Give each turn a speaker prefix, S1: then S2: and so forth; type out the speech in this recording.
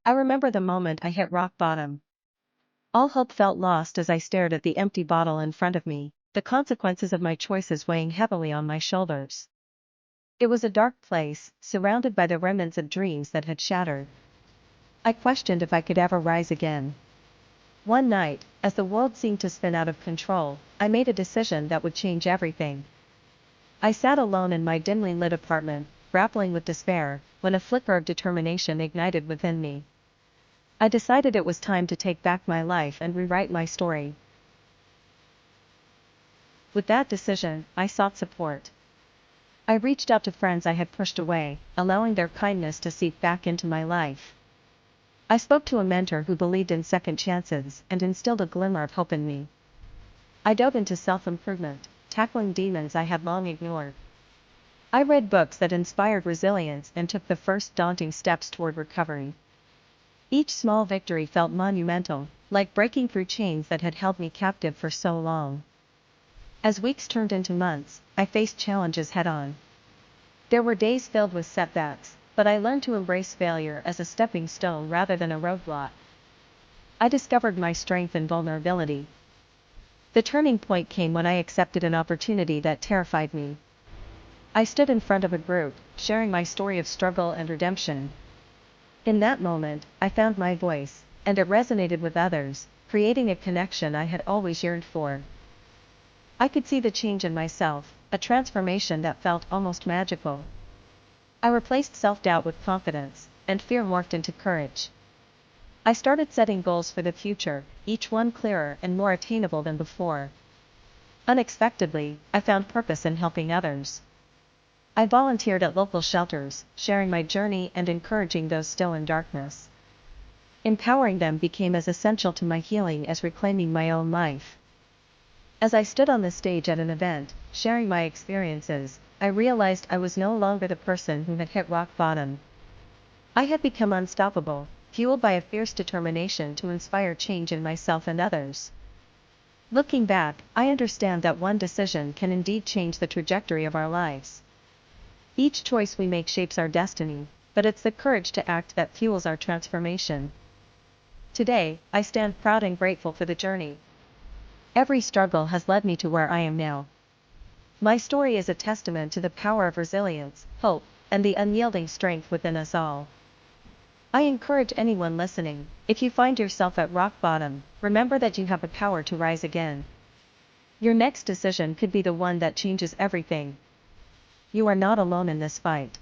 S1: I remember the moment I hit rock bottom. All hope felt lost as I stared at the empty bottle in front of me, the consequences of my choices weighing heavily on my shoulders. It was a dark place, surrounded by the remnants of dreams that had shattered. I questioned if I could ever rise again. One night, as the world seemed to spin out of control, I made a decision that would change everything. I sat alone in my dimly lit apartment, grappling with despair, when a flicker of determination ignited within me. I decided it was time to take back my life and rewrite my story. With that decision, I sought support. I reached out to friends I had pushed away, allowing their kindness to seep back into my life. I spoke to a mentor who believed in second chances and instilled a glimmer of hope in me. I dove into self-improvement, tackling demons I had long ignored. I read books that inspired resilience and took the first daunting steps toward recovery. Each small victory felt monumental, like breaking through chains that had held me captive for so long. As weeks turned into months, I faced challenges head-on. There were days filled with setbacks, but I learned to embrace failure as a stepping stone rather than a roadblock. I discovered my strength and vulnerability. The turning point came when I accepted an opportunity that terrified me. I stood in front of a group, sharing my story of struggle and redemption. In that moment, I found my voice, and it resonated with others, creating a connection I had always yearned for. I could see the change in myself, a transformation that felt almost magical. I replaced self-doubt with confidence, and fear morphed into courage. I started setting goals for the future, each one clearer and more attainable than before. Unexpectedly, I found purpose in helping others. I volunteered at local shelters, sharing my journey and encouraging those still in darkness. Empowering them became as essential to my healing as reclaiming my own life. As I stood on the stage at an event, sharing my experiences, I realized I was no longer the person who had hit rock bottom. I had become unstoppable, fueled by a fierce determination to inspire change in myself and others. Looking back, I understand that one decision can indeed change the trajectory of our lives. Each choice we make shapes our destiny, but it's the courage to act that fuels our transformation. Today, I stand proud and grateful for the journey. Every struggle has led me to where I am now. My story is a testament to the power of resilience, hope, and the unyielding strength within us all. I encourage anyone listening, if you find yourself at rock bottom, remember that you have the power to rise again. Your next decision could be the one that changes everything. You are not alone in this fight.